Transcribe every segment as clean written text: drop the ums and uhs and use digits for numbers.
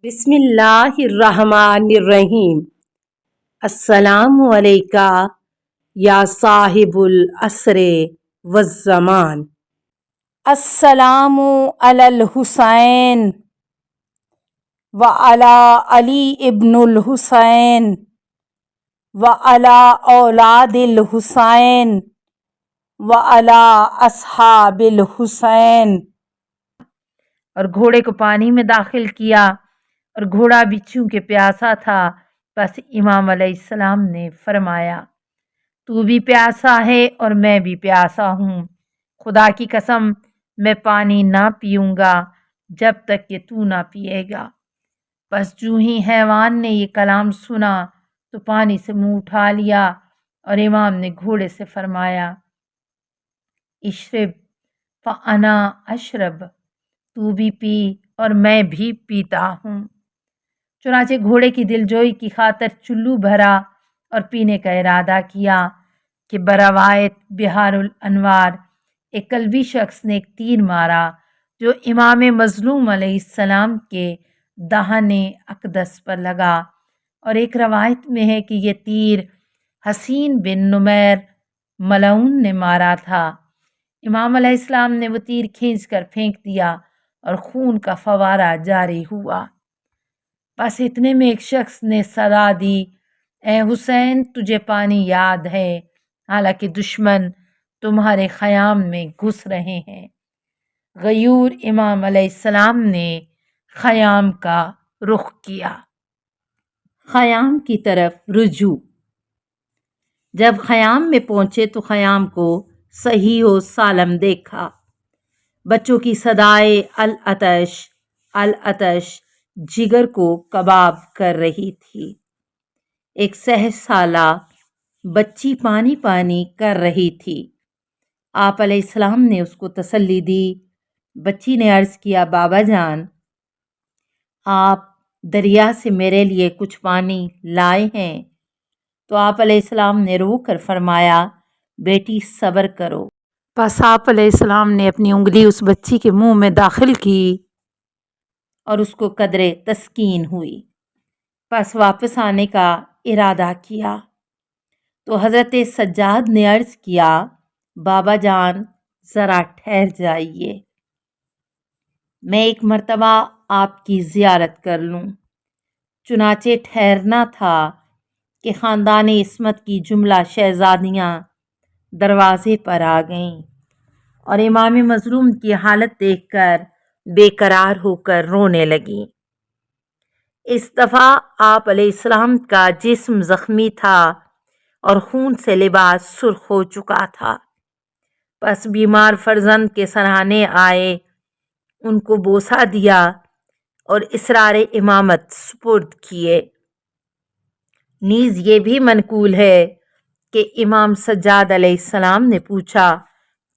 بسم اللہ الرحمن الرحیم۔ السلام علیکہ یا صاحب العصر والزمان۔ السلام علی الحسین وعلی علی ابن الحسین وعلی اولاد الحسین وعلی اصحاب الحسین۔ اور گھوڑے کو پانی میں داخل کیا، اور گھوڑا بھی چونکہ پیاسا تھا، بس امام علیہ السلام نے فرمایا تو بھی پیاسا ہے اور میں بھی پیاسا ہوں، خدا کی قسم میں پانی نہ پیوں گا جب تک کہ تو نہ پیے گا۔ بس جو ہی حیوان نے یہ کلام سنا تو پانی سے منہ اٹھا لیا، اور امام نے گھوڑے سے فرمایا اشرب فانا اشرب، تو بھی پی اور میں بھی پیتا ہوں۔ چنانچہ گھوڑے کی دلجوئی کی خاطر چلو بھرا اور پینے کا ارادہ کیا کہ بروایت بہار الانوار ایک قلبی شخص نے ایک تیر مارا جو امام مظلوم علیہ السلام کے دہنے اقدس پر لگا، اور ایک روایت میں ہے کہ یہ تیر حسین بن نمیر ملعون نے مارا تھا۔ امام علیہ السلام نے وہ تیر کھینچ کر پھینک دیا اور خون کا فوارہ جاری ہوا۔ بس اتنے میں ایک شخص نے صدا دی اے حسین تجھے پانی یاد ہے، حالانکہ دشمن تمہارے خیام میں گھس رہے ہیں۔ غیور امام علیہ السلام نے خیام کا رخ کیا، خیام کی طرف رجوع۔ جب خیام میں پہنچے تو خیام کو صحیح و سالم دیکھا۔ بچوں کی صدائے العطش العطش جگر کو کباب کر رہی تھی۔ ایک 6 سالہ بچی پانی پانی کر رہی تھی۔ آپ علیہ السلام نے اس کو تسلی دی۔ بچی نے عرض کیا بابا جان، آپ دریا سے میرے لیے کچھ پانی لائے ہیں؟ تو آپ علیہ السلام نے رو کر فرمایا بیٹی صبر کرو۔ پس آپ علیہ السلام نے اپنی انگلی اس بچی کے منہ میں داخل کی اور اس کو قدرے تسکین ہوئی۔ پس واپس آنے کا ارادہ کیا تو حضرت سجاد نے عرض کیا بابا جان ذرا ٹھہر جائیے، میں ایک مرتبہ آپ کی زیارت کر لوں۔ چنانچہ ٹھہرنا تھا کہ خاندان عصمت کی جملہ شہزادیاں دروازے پر آ گئیں اور امام مظلوم کی حالت دیکھ کر بے قرار ہو کر رونے لگیں۔ اس دفعہ آپ علیہ السلام کا جسم زخمی تھا اور خون سے لباس سرخ ہو چکا تھا۔ پس بیمار فرزند کے سراہانے آئے، ان کو بوسہ دیا اور اسرار امامت سپرد کیے۔ نیز یہ بھی منقول ہے کہ امام سجاد علیہ السلام نے پوچھا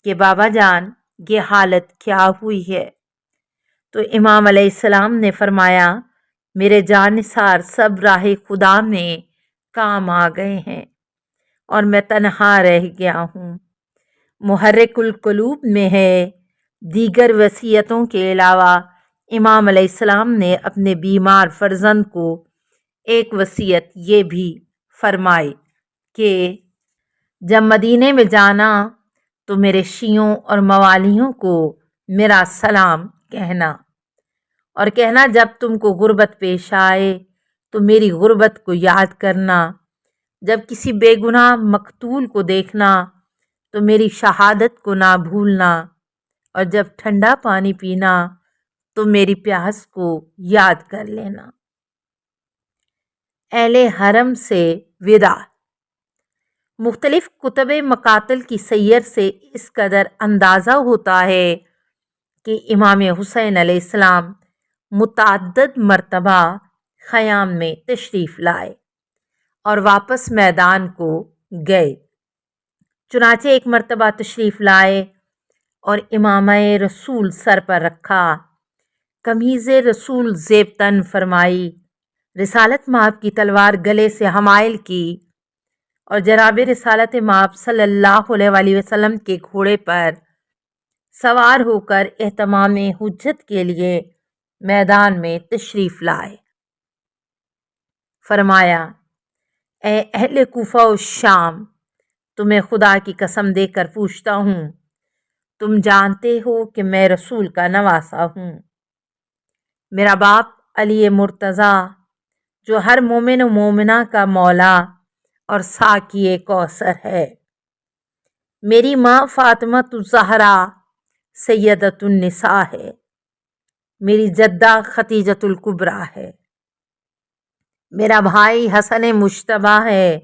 کہ بابا جان یہ حالت کیا ہوئی ہے؟ تو امام علیہ السلام نے فرمایا میرے جانثار سب راہ خدا میں کام آ گئے ہیں اور میں تنہا رہ گیا ہوں۔ محرک القلوب میں ہے۔ دیگر وصیتوں کے علاوہ امام علیہ السلام نے اپنے بیمار فرزند کو ایک وصیت یہ بھی فرمائی کہ جب مدینے میں جانا تو میرے شیعوں اور موالیوں کو میرا سلام کہنا، اور کہنا جب تم کو غربت پیش آئے تو میری غربت کو یاد کرنا، جب کسی بے گناہ مقتول کو دیکھنا تو میری شہادت کو نہ بھولنا، اور جب ٹھنڈا پانی پینا تو میری پیاس کو یاد کر لینا۔ اہل حرم سے وداع۔ مختلف کتب مقاتل کی سیر سے اس قدر اندازہ ہوتا ہے کہ امام حسین علیہ السلام متعدد مرتبہ خیام میں تشریف لائے اور واپس میدان کو گئے۔ چنانچہ ایک مرتبہ تشریف لائے اور امامہ رسول سر پر رکھا، قمیض رسول زیب تن فرمائی، رسالت مآب کی تلوار گلے سے حمائل کی، اور جناب رسالت مآب صلی اللہ علیہ وآلہ وسلم کے گھوڑے پر سوار ہو کر اہتمام حجت کے لیے میدان میں تشریف لائے۔ فرمایا، اے اہل کوفہ و شام، تمہیں خدا کی قسم دے کر پوچھتا ہوں، تم جانتے ہو کہ میں رسول کا نواسا ہوں۔ میرا باپ علی مرتضیٰ جو ہر مومن و مومنہ کا مولا اور ساقی کوثر ہے، میری ماں فاطمۃ الزہرا سیدۃ النساء ہے، میری جدہ ختیجۃ الکبریٰ ہے، میرا بھائی حسن مجتبیٰ ہے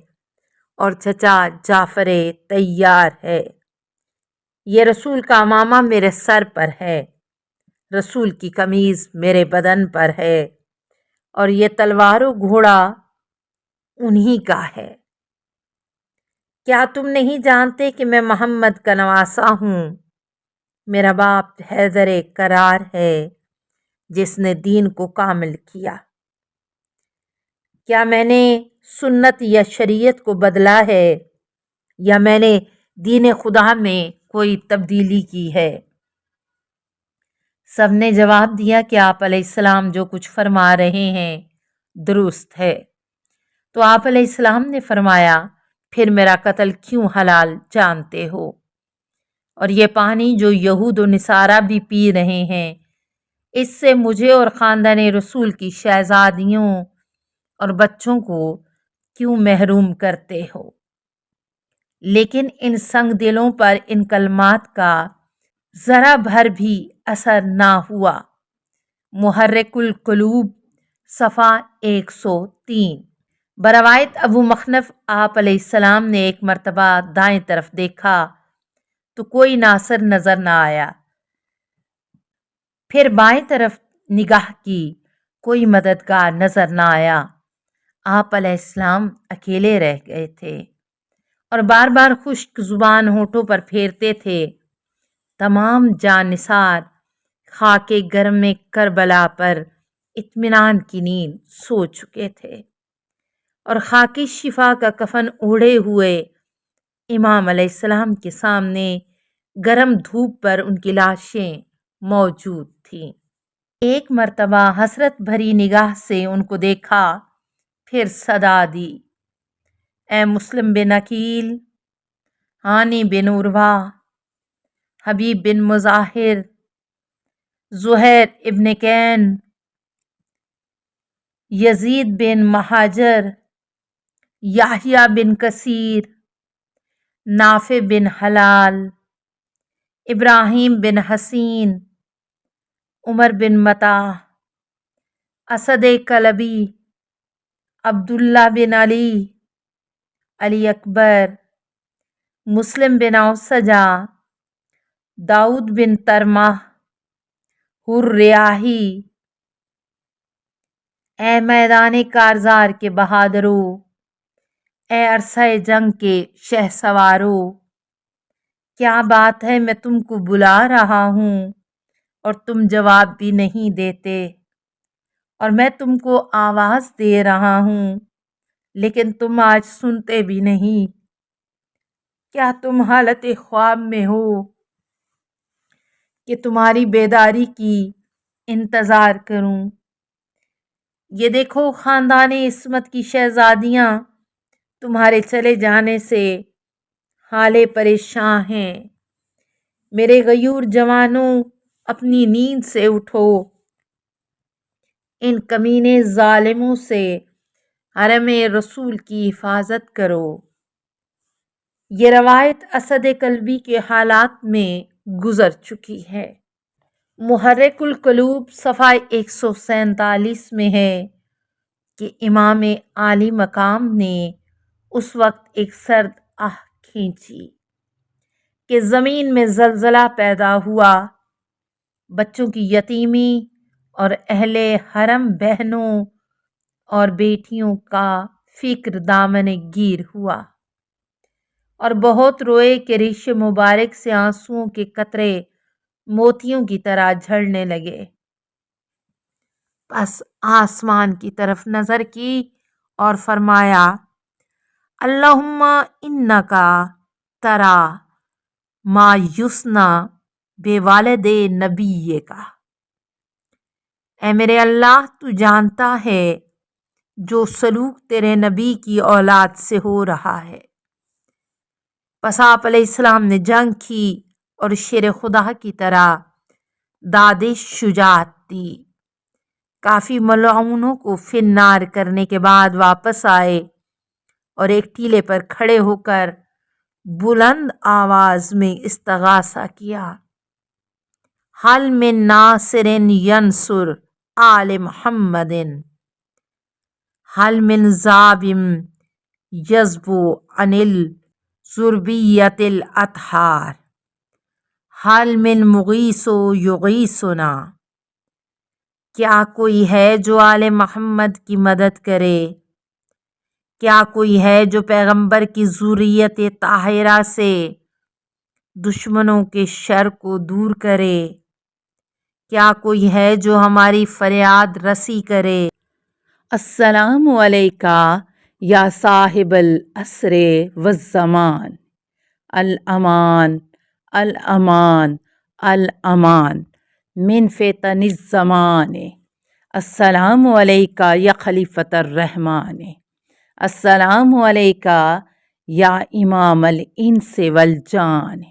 اور چچا جعفر طیار ہے۔ یہ رسول کا عمامہ میرے سر پر ہے، رسول کی قمیض میرے بدن پر ہے، اور یہ تلوار و گھوڑا انہی کا ہے۔ کیا تم نہیں جانتے کہ میں محمد کا نواسا ہوں؟ میرا باپ حیدر کرار ہے جس نے دین کو کامل کیا۔ کیا میں نے سنت یا شریعت کو بدلا ہے یا میں نے دین خدا میں کوئی تبدیلی کی ہے؟ سب نے جواب دیا کہ آپ علیہ السلام جو کچھ فرما رہے ہیں درست ہے۔ تو آپ علیہ السلام نے فرمایا، پھر میرا قتل کیوں حلال جانتے ہو؟ اور یہ پانی جو یہود و نصارہ بھی پی رہے ہیں، اس سے مجھے اور خاندان رسول کی شہزادیوں اور بچوں کو کیوں محروم کرتے ہو؟ لیکن ان سنگ دلوں پر ان کلمات کا ذرا بھر بھی اثر نہ ہوا۔ محرک القلوب صفحہ 103۔ بروایت ابو مخنف، آپ علیہ السلام نے ایک مرتبہ دائیں طرف دیکھا تو کوئی ناصر نظر نہ آیا، پھر بائیں طرف نگاہ کی، کوئی مددگار نظر نہ آیا۔ آپ علیہ السلام اکیلے رہ گئے تھے اور بار بار خشک زبان ہونٹوں پر پھیرتے تھے۔ تمام جان نثار خاک گرم کربلا پر اطمینان کی نیند سو چکے تھے، اور خاکی شفا کا کفن اوڑھے ہوئے امام علیہ السلام کے سامنے گرم دھوپ پر ان کی لاشیں موجود تھیں۔ ایک مرتبہ حسرت بھری نگاہ سے ان کو دیکھا، پھر صدا دی، اے مسلم بن عقیل، ہانی بن عروہ، حبیب بن مظاہر، زہیر ابن کین، یزید بن مہاجر، یحییٰ بن کثیر، نافع بن حلال، ابراہیم بن حسین، عمر بن مطا، اسد کلبی، عبداللہ بن علی، علی اکبر، مسلم بن اوسجہ، داؤد بن ترمہ، حر ریاحی، اے میدان کارزار کے بہادروں، اے عرصہ جنگ کے شہسواروں، کیا بات ہے میں تم کو بلا رہا ہوں اور تم جواب بھی نہیں دیتے، اور میں تم کو آواز دے رہا ہوں لیکن تم آج سنتے بھی نہیں۔ کیا تم حالت خواب میں ہو کہ تمہاری بیداری کی انتظار کروں؟ یہ دیکھو خاندان عصمت کی شہزادیاں تمہارے چلے جانے سے حالے پریشاں ہیں۔ میرے غیور جوانوں، اپنی نیند سے اٹھو، ان کمینے ظالموں سے حرم رسول کی حفاظت کرو۔ یہ روایت اسد کلبی کے حالات میں گزر چکی ہے۔ محرک القلوب صفحہ 147 میں ہے کہ امام عالی مقام نے اس وقت ایک سرد آہ کھینچی کہ زمین میں زلزلہ پیدا ہوا، بچوں کی یتیمی اور اہل حرم بہنوں اور بیٹیوں کا فکر دامن گیر ہوا، اور بہت روئے کہ ریش مبارک سے آنسوؤں کے قطرے موتیوں کی طرح جھڑنے لگے۔ پس آسمان کی طرف نظر کی اور فرمایا، اللہم انکا ترا ما یصنع بوالد نبیک، اے میرے اللہ تو جانتا ہے جو سلوک تیرے نبی کی اولاد سے ہو رہا ہے۔ پس آپ علیہ السلام نے جنگ کی اور شیر خدا کی طرح داد شجاعت دی۔ کافی ملعونوں کو فنار کرنے کے بعد واپس آئے اور ایک ٹیلے پر کھڑے ہو کر بلند آواز میں استغاثہ کیا، حل من ناصر ینصر آل محمد، حل من ذابم یذبو عن الذریۃ الاطہار، حل من مغیث یغیثنا۔ کیا کوئی ہے جو آل محمد کی مدد کرے؟ کیا کوئی ہے جو پیغمبر کی ذریت طاہرہ سے دشمنوں کے شر کو دور کرے؟ کیا کوئی ہے جو ہماری فریاد رسی کرے؟ السلام علیکہ یا صاحب العصر والزمان، الامان الامان الامان من فتن الزمان۔ السلام علیکہ یا خلیفۃ الرحمن، السلام علیکہ یا امام الانس والجان،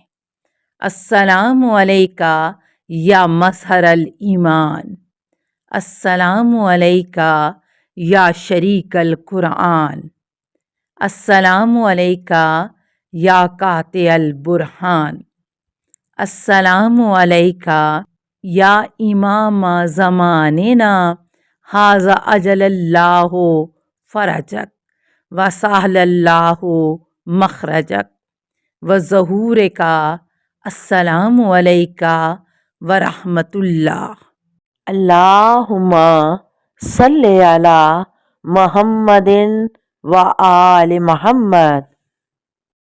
السلام علیکہ یا مظہر الایمان، السلام علیکہ یا شریک القرآن، السلام علیکہ یا قاطع البرہان، السلام علیکہ یا امام زماننا ھذا اجل اللہ فرجک وسہل اللہ مخرجک وظہورک۔ السلام علیکہ ورحمۃ اللہ۔ اللہم صلی علی محمد و آل محمد۔